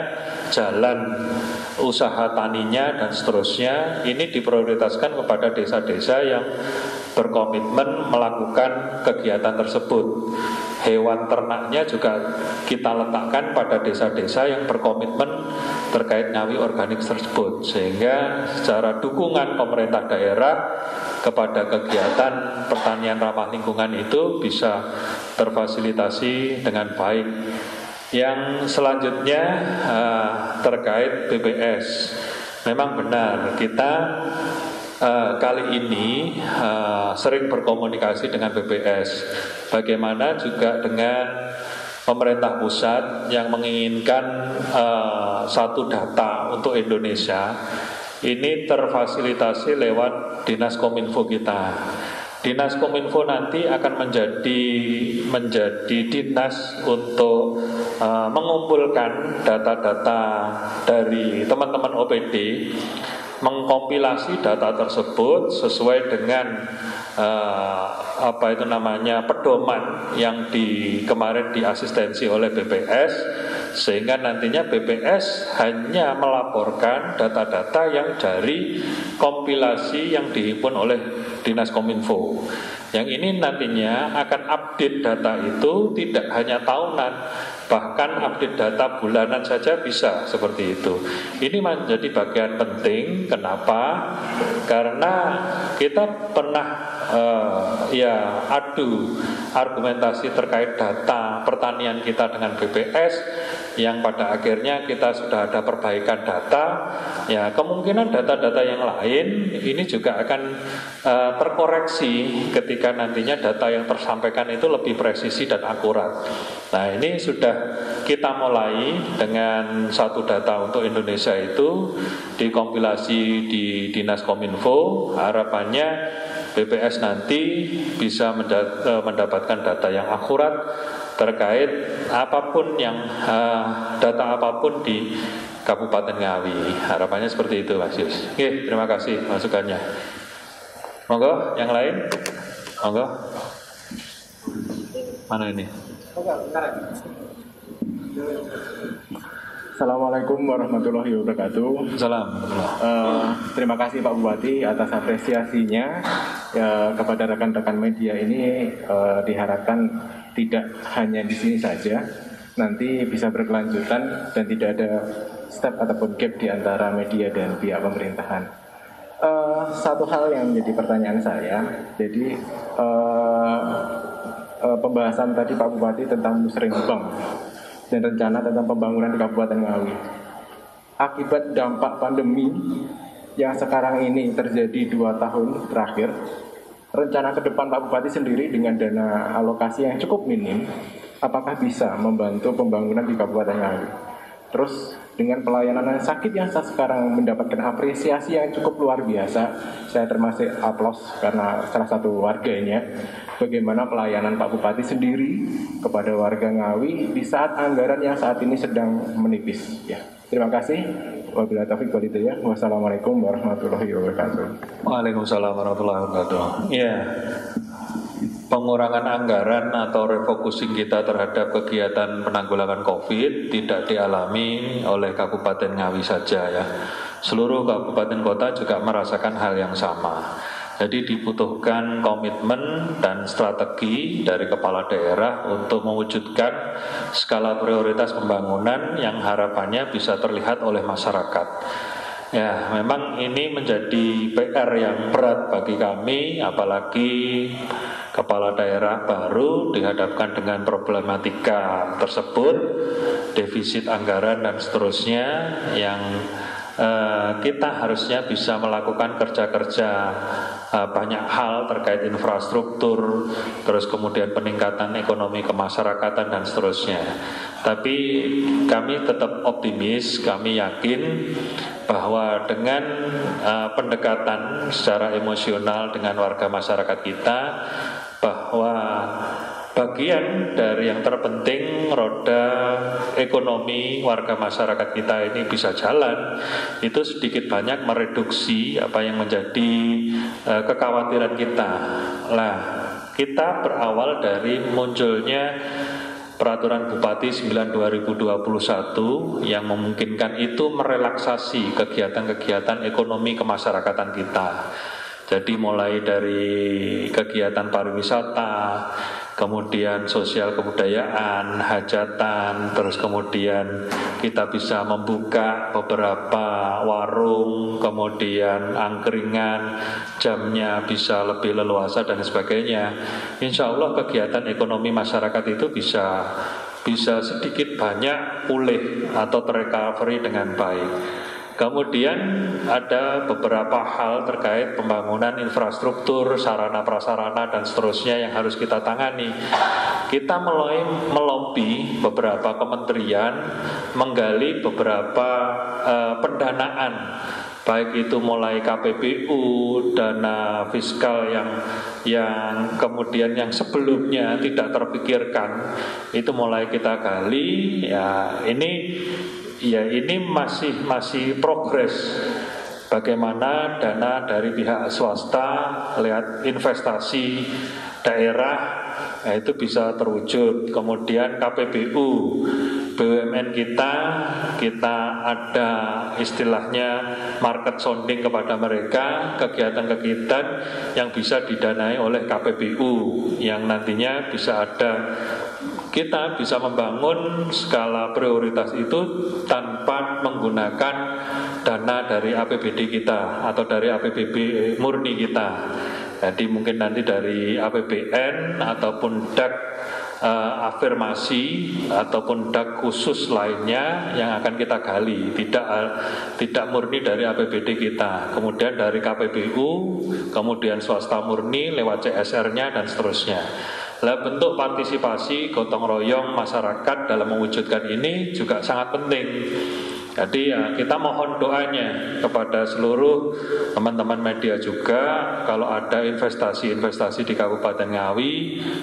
jalan usaha taninya dan seterusnya. Ini diprioritaskan kepada desa-desa yang berkomitmen melakukan kegiatan tersebut. Hewan ternaknya juga kita letakkan pada desa-desa yang berkomitmen terkait Ngawi Organik tersebut, sehingga secara dukungan pemerintah daerah kepada kegiatan pertanian ramah lingkungan itu bisa terfasilitasi dengan baik. Yang selanjutnya terkait BPS, memang benar kita kali ini sering berkomunikasi dengan BPS. Bagaimana juga dengan pemerintah pusat yang menginginkan satu data untuk Indonesia. Ini terfasilitasi lewat Dinas Kominfo kita. Dinas Kominfo nanti akan menjadi dinas untuk mengumpulkan data-data dari teman-teman OPD, mengkompilasi data tersebut sesuai dengan pedoman yang kemarin diasistensi oleh BPS, sehingga nantinya BPS hanya melaporkan data-data yang dari kompilasi yang dihimpun oleh Dinas Kominfo. Yang ini nantinya akan update data itu tidak hanya tahunan, bahkan update data bulanan saja bisa seperti itu. Ini menjadi bagian penting. Kenapa? Karena kita pernah adu argumentasi terkait data pertanian kita dengan BPS, yang pada akhirnya kita sudah ada perbaikan data. Ya, kemungkinan data-data yang lain ini juga akan terkoreksi ketika nantinya data yang tersampaikan itu lebih presisi dan akurat. Nah, ini sudah kita mulai dengan satu data untuk Indonesia itu dikompilasi di Dinas Kominfo. Harapannya BPS nanti bisa mendapatkan data yang akurat terkait apapun data apapun di Kabupaten Ngawi. Harapannya seperti itu, Mas Yus. Oke, terima kasih masukannya. Monggo, yang lain? Monggo. Mana ini? Assalamualaikum warahmatullahi wabarakatuh. Salam. Terima kasih Pak Bupati atas apresiasinya kepada rekan-rekan media ini. Diharapkan tidak hanya di sini saja, nanti bisa berkelanjutan dan tidak ada step ataupun gap di antara media dan pihak pemerintahan. Satu hal yang menjadi pertanyaan saya, jadi pembahasan tadi Pak Bupati tentang musrenbang dan rencana tentang pembangunan di Kabupaten Ngawi. Akibat dampak pandemi yang sekarang ini terjadi 2 tahun terakhir, rencana ke depan Pak Bupati sendiri dengan dana alokasi yang cukup minim, apakah bisa membantu pembangunan di Kabupaten Ngawi? Terus dengan pelayanan sakit yang sekarang mendapatkan apresiasi yang cukup luar biasa, saya termasuk aplaus karena salah satu warganya. Bagaimana pelayanan Pak Bupati sendiri kepada warga Ngawi di saat anggaran yang saat ini sedang menipis? Ya, terima kasih. Wabillahi taufiq wal hidayah. Wassalamualaikum warahmatullahi wabarakatuh. Waalaikumsalam warahmatullahi wabarakatuh. Ya, pengurangan anggaran atau refocusing kita terhadap kegiatan penanggulangan COVID tidak dialami oleh Kabupaten Ngawi saja ya. Seluruh kabupaten kota juga merasakan hal yang sama. Jadi dibutuhkan komitmen dan strategi dari kepala daerah untuk mewujudkan skala prioritas pembangunan yang harapannya bisa terlihat oleh masyarakat. Ya, memang ini menjadi PR yang berat bagi kami, apalagi kepala daerah baru dihadapkan dengan problematika tersebut, defisit anggaran dan seterusnya yang kita harusnya bisa melakukan kerja-kerja banyak hal terkait infrastruktur, terus kemudian peningkatan ekonomi kemasyarakatan dan seterusnya. Tapi kami tetap optimis, kami yakin bahwa dengan pendekatan secara emosional dengan warga masyarakat kita, bahwa bagian dari yang terpenting roda ekonomi warga masyarakat kita ini bisa jalan, itu sedikit banyak mereduksi apa yang menjadi kekhawatiran kita. Nah, kita berawal dari munculnya Peraturan Bupati 9/2021 yang memungkinkan itu merelaksasi kegiatan-kegiatan ekonomi kemasyarakatan kita. Jadi mulai dari kegiatan pariwisata, kemudian sosial kebudayaan, hajatan, terus kemudian kita bisa membuka beberapa warung, kemudian angkringan, jamnya bisa lebih leluasa dan sebagainya. Insya Allah kegiatan ekonomi masyarakat itu bisa sedikit banyak pulih atau terrecovery dengan baik. Kemudian ada beberapa hal terkait pembangunan infrastruktur, sarana prasarana dan seterusnya yang harus kita tangani. Kita mulai melobi beberapa kementerian, menggali beberapa pendanaan, baik itu mulai KPBU, dana fiskal yang kemudian yang sebelumnya tidak terpikirkan, itu mulai kita gali. Ini masih progres. Bagaimana dana dari pihak swasta lewat investasi daerah itu bisa terwujud. Kemudian KPBU, BUMN kita ada istilahnya market sounding kepada mereka, kegiatan-kegiatan yang bisa didanai oleh KPBU yang nantinya kita bisa membangun skala prioritas itu tanpa menggunakan dana dari APBD kita atau dari APBD murni kita. Jadi mungkin nanti dari APBN ataupun DAK afirmasi ataupun DAK khusus lainnya yang akan kita gali, tidak murni dari APBD kita. Kemudian dari KPBU, kemudian swasta murni lewat CSR-nya dan seterusnya. Lah, bentuk partisipasi gotong royong masyarakat dalam mewujudkan ini juga sangat penting. Jadi ya kita mohon doanya kepada seluruh teman-teman media juga, kalau ada investasi-investasi di Kabupaten Ngawi,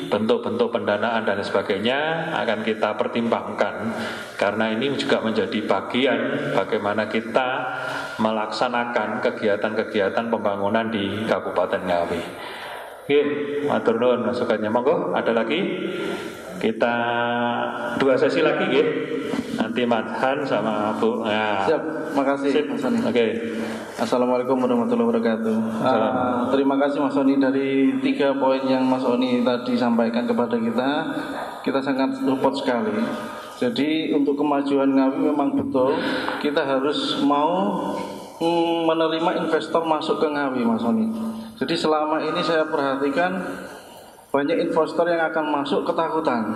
bentuk-bentuk pendanaan dan sebagainya akan kita pertimbangkan, karena ini juga menjadi bagian bagaimana kita melaksanakan kegiatan-kegiatan pembangunan di Kabupaten Ngawi. Oke, matur nuwun masukannya. Monggo, ada lagi? Kita 2 sesi lagi nggih. Nanti Madhan sama Bu. Nah. Siap, makasih Mas Soni. Oke. Assalamualaikum warahmatullahi wabarakatuh. Terima kasih Mas Soni dari 3 poin yang Mas Soni tadi sampaikan kepada kita sangat support sekali. Jadi untuk kemajuan Ngawi memang betul kita harus mau menerima investor masuk ke Ngawi, Mas Soni. Jadi selama ini saya perhatikan banyak investor yang akan masuk ketakutan,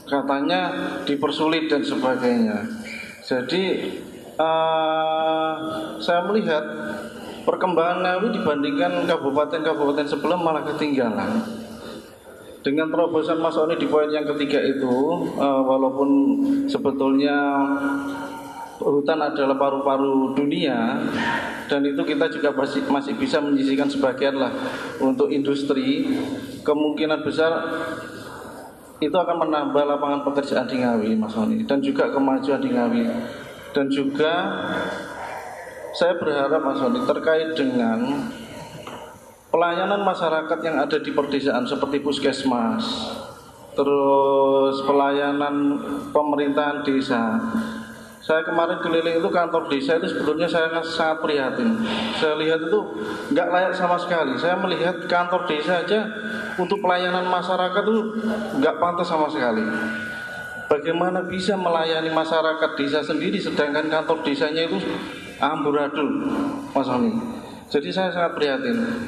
katanya dipersulit dan sebagainya. Jadi saya melihat perkembangan Ngawi dibandingkan kabupaten-kabupaten sebelum malah ketinggalan. Dengan terobosan Mas Oni di poin yang ketiga itu, walaupun sebetulnya hutan adalah paru-paru dunia, dan itu kita juga masih bisa menyisihkan sebagian lah untuk industri, kemungkinan besar itu akan menambah lapangan pekerjaan di Ngawi, Mas Oni, dan juga kemajuan di Ngawi. Dan juga saya berharap Mas Oni terkait dengan pelayanan masyarakat yang ada di perdesaan seperti puskesmas, terus pelayanan pemerintahan desa. Saya kemarin keliling itu kantor desa itu sebetulnya saya sangat prihatin. Saya lihat itu nggak layak sama sekali. Saya melihat kantor desa aja untuk pelayanan masyarakat itu nggak pantas sama sekali. Bagaimana bisa melayani masyarakat desa sendiri sedangkan kantor desanya itu amburadul, Mas Oni. Jadi saya sangat prihatin.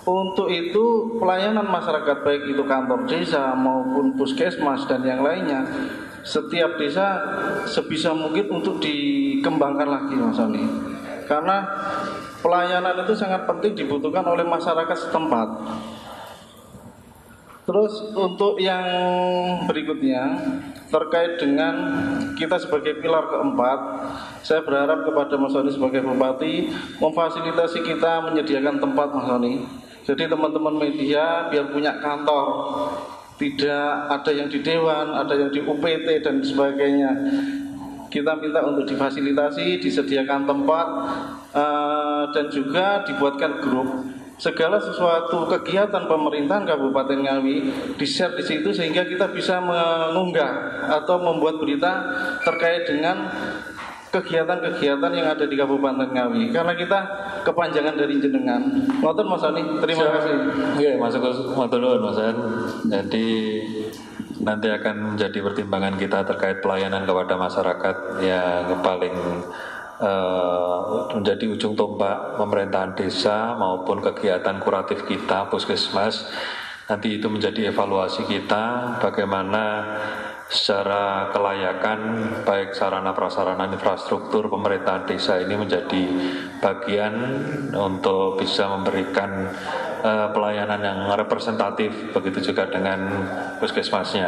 Untuk itu pelayanan masyarakat baik itu kantor desa maupun puskesmas dan yang lainnya, setiap desa sebisa mungkin untuk dikembangkan lagi, Mas Oni. Karena pelayanan itu sangat penting dibutuhkan oleh masyarakat setempat. Terus untuk yang berikutnya terkait dengan kita sebagai pilar keempat, saya berharap kepada Mas Oni sebagai bupati memfasilitasi kita menyediakan tempat, Mas Oni. Jadi teman-teman media biar punya kantor, tidak ada yang di Dewan, ada yang di UPT dan sebagainya. Kita minta untuk difasilitasi, disediakan tempat, dan juga dibuatkan grup. Segala sesuatu kegiatan pemerintahan Kabupaten Ngawi di-share di situ sehingga kita bisa mengunggah atau membuat berita terkait dengan kegiatan-kegiatan yang ada di Kabupaten Ngawi. Karena kita kepanjangan dari jenengan. Ngoten Mas Ani, terima kasih. Oke, masuk matur Mas An. Jadi nanti akan menjadi pertimbangan kita terkait pelayanan kepada masyarakat yang paling menjadi ujung tombak pemerintahan desa maupun kegiatan kuratif kita puskesmas. Nanti itu menjadi evaluasi kita bagaimana secara kelayakan baik sarana prasarana infrastruktur pemerintahan desa ini menjadi bagian untuk bisa memberikan pelayanan yang representatif, begitu juga dengan puskesmasnya.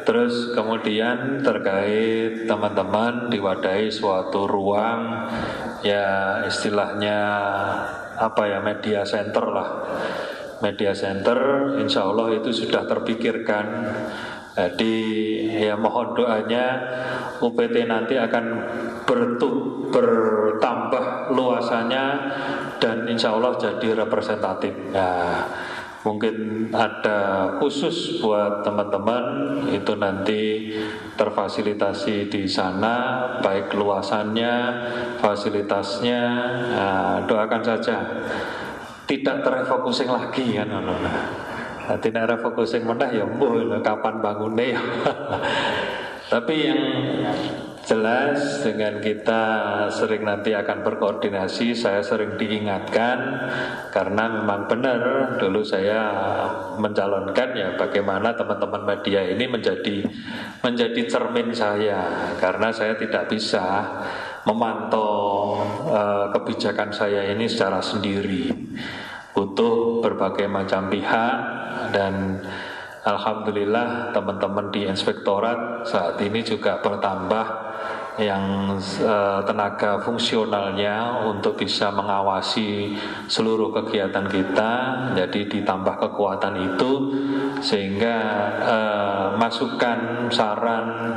Terus kemudian terkait teman-teman diwadahi suatu ruang ya istilahnya apa ya, media center lah. Media center insya Allah itu sudah terpikirkan. Jadi ya mohon doanya UPT nanti akan bertambah luasannya dan insya Allah jadi representatif. Nah, mungkin ada khusus buat teman-teman itu nanti terfasilitasi di sana baik luasannya, fasilitasnya. Nah, doakan saja tidak terrefocusing lagi kan. Nanti nek refocusing meneh ya mbuh kapan bangune ya. Tapi yang jelas dengan kita sering nanti akan berkoordinasi, saya sering diingatkan karena memang benar dulu saya mencalonkan ya bagaimana teman-teman media ini menjadi cermin saya karena saya tidak bisa memantau kebijakan saya ini secara sendiri. Butuh berbagai macam pihak dan alhamdulillah teman-teman di inspektorat saat ini juga bertambah yang tenaga fungsionalnya untuk bisa mengawasi seluruh kegiatan kita. Jadi ditambah kekuatan itu sehingga masukan saran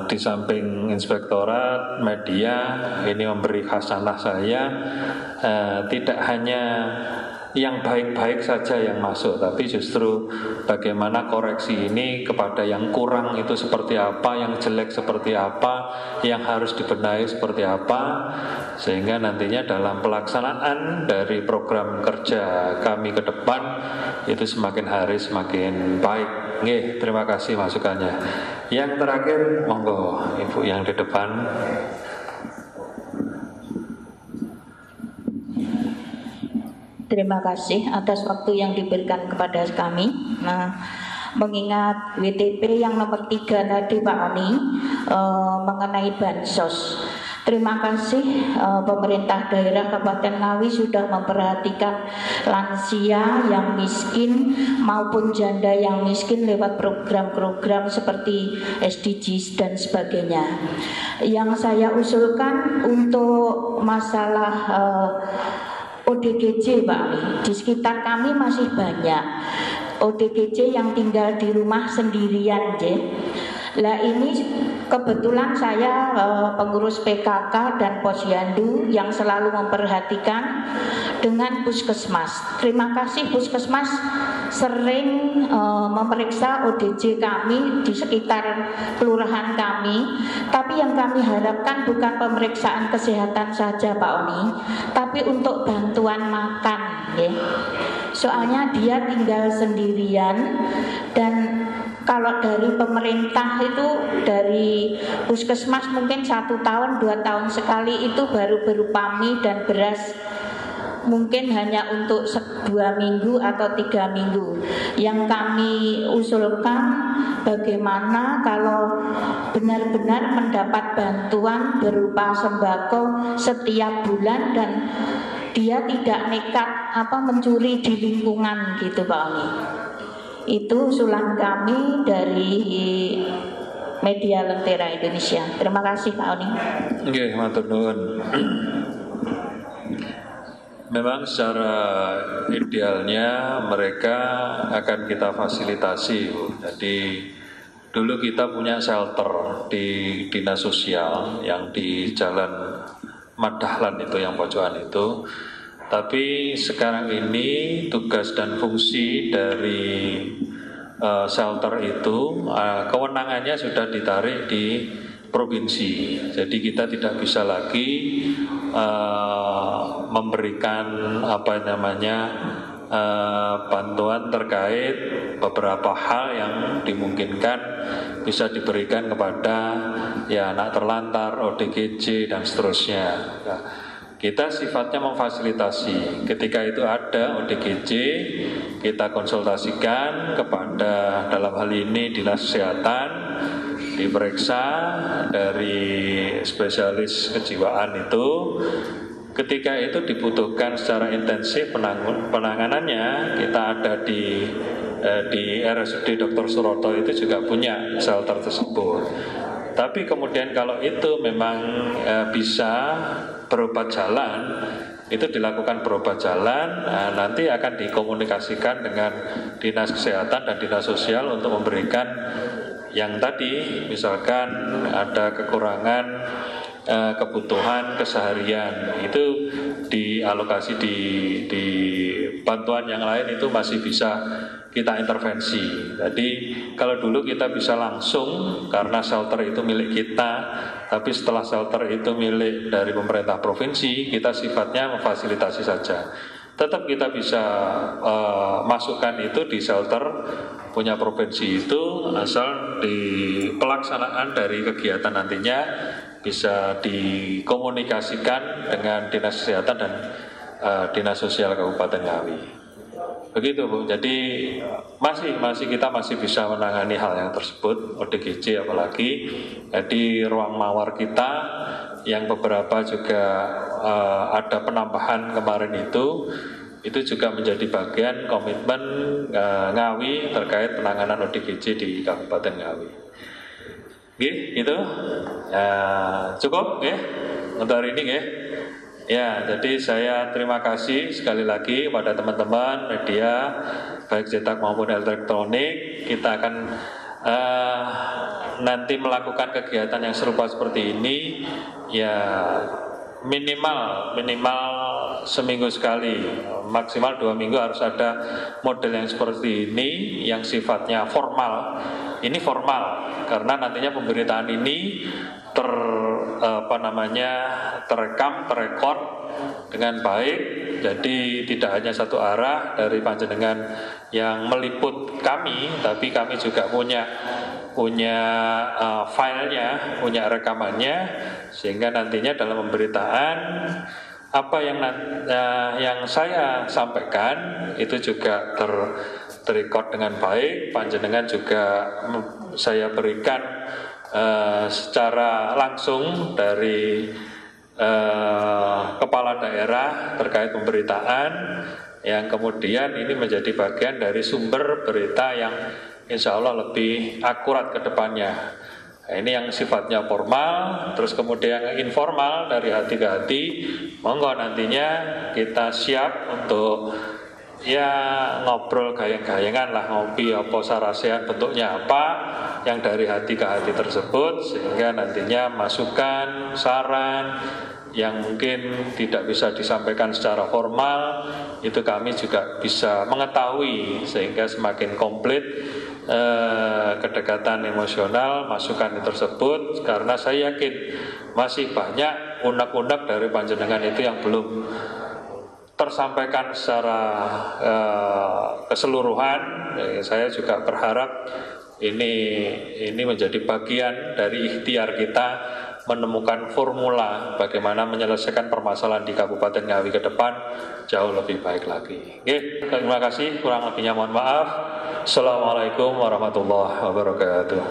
di samping inspektorat media ini memberi khasanah saya tidak hanya yang baik-baik saja yang masuk, tapi justru bagaimana koreksi ini kepada yang kurang itu seperti apa, yang jelek seperti apa, yang harus dibenahi seperti apa, sehingga nantinya dalam pelaksanaan dari program kerja kami ke depan itu semakin hari semakin baik. Nggih, terima kasih masukannya. Yang terakhir, monggo Ibu yang di depan. Terima kasih atas waktu yang diberikan kepada kami. Nah, mengingat WTP yang nomor 3 tadi Pak Oni mengenai bansos. Terima kasih pemerintah daerah Kabupaten Ngawi sudah memperhatikan lansia yang miskin maupun janda yang miskin lewat program-program seperti SDGs dan sebagainya. Yang saya usulkan untuk masalah ODGJ Pak Ali, di sekitar kami masih banyak ODGJ yang tinggal di rumah sendirian, Lah ini kebetulan saya pengurus PKK dan Posyandu yang selalu memperhatikan dengan puskesmas. Terima kasih puskesmas sering memeriksa ODJ kami di sekitar kelurahan kami. Tapi yang kami harapkan bukan pemeriksaan kesehatan saja Pak Oni, tapi untuk bantuan makan, ya. Soalnya dia tinggal sendirian dan kalau dari pemerintah itu dari puskesmas mungkin 1 tahun 2 tahun sekali itu baru berupa mie dan beras, mungkin hanya untuk 2 minggu atau 3 minggu. Yang kami usulkan bagaimana kalau benar-benar mendapat bantuan berupa sembako setiap bulan dan dia tidak nekat mencuri di lingkungan gitu Pak Oni. Itu usulan kami dari Media Lentera Indonesia. Terima kasih Pak Oni. Nggih, matur nuwun. Memang secara idealnya mereka akan kita fasilitasi, Bu. Jadi dulu kita punya shelter di Dinas Sosial yang di Jalan Madahlan itu yang pojokan itu. Tapi sekarang ini tugas dan fungsi dari shelter itu kewenangannya sudah ditarik di provinsi. Jadi kita tidak bisa lagi memberikan bantuan terkait beberapa hal yang dimungkinkan bisa diberikan kepada anak terlantar, ODGJ dan seterusnya. Nah, kita sifatnya memfasilitasi. Ketika itu ada ODGJ, kita konsultasikan kepada dalam hal ini Dinas Kesehatan, diperiksa dari spesialis kejiwaan itu. Ketika itu dibutuhkan secara intensif penanganannya, kita ada di RSUD Dr. Suroto itu juga punya shelter tersebut. Tapi kemudian kalau itu memang bisa berobat jalan, itu dilakukan berobat jalan, nanti akan dikomunikasikan dengan Dinas Kesehatan dan Dinas Sosial untuk memberikan yang tadi, misalkan ada kekurangan kebutuhan keseharian, itu dialokasi di bantuan yang lain itu masih bisa kita intervensi. Jadi kalau dulu kita bisa langsung karena shelter itu milik kita, tapi setelah shelter itu milik dari pemerintah provinsi, kita sifatnya memfasilitasi saja. Tetap kita bisa masukkan itu di shelter punya provinsi itu, asal di pelaksanaan dari kegiatan nantinya bisa dikomunikasikan dengan Dinas Kesehatan dan Dinas Sosial Kabupaten Ngawi. Begitu Bu. Jadi kita masih bisa menangani hal yang tersebut, ODGJ apalagi. Jadi ruang mawar kita yang beberapa juga ada penambahan kemarin itu juga menjadi bagian komitmen Ngawi terkait penanganan ODGJ di Kabupaten Ngawi. Nggih, gitu. Cukup nggih untuk hari ini nggih. Ya, jadi saya terima kasih sekali lagi kepada teman-teman media baik cetak maupun elektronik. Kita akan nanti melakukan kegiatan yang serupa seperti ini ya minimal seminggu sekali, maksimal 2 minggu harus ada model yang seperti ini yang sifatnya formal. Ini formal karena nantinya pemberitaan ini terekam, terekod dengan baik. Jadi tidak hanya satu arah dari panjenengan yang meliput kami, tapi kami juga punya filenya, punya rekamannya, sehingga nantinya dalam pemberitaan apa yang saya sampaikan itu juga terekod dengan baik. Panjenengan juga saya berikan secara langsung dari kepala daerah terkait pemberitaan, yang kemudian ini menjadi bagian dari sumber berita yang insya Allah lebih akurat ke depannya. Nah, ini yang sifatnya formal. Terus kemudian yang informal dari hati ke hati, monggo nantinya kita siap untuk ya ngobrol gayeng-gayengan lah, ngopi apa sarasean bentuknya apa yang dari hati ke hati tersebut, sehingga nantinya masukan, saran yang mungkin tidak bisa disampaikan secara formal itu kami juga bisa mengetahui, sehingga semakin komplit kedekatan emosional masukan tersebut. Karena saya yakin masih banyak unek-unek dari panjenengan itu yang belum tersampaikan secara keseluruhan. Saya juga berharap ini menjadi bagian dari ikhtiar kita menemukan formula bagaimana menyelesaikan permasalahan di Kabupaten Ngawi ke depan jauh lebih baik lagi. Oke, terima kasih, kurang lebihnya mohon maaf. Assalamualaikum warahmatullahi wabarakatuh.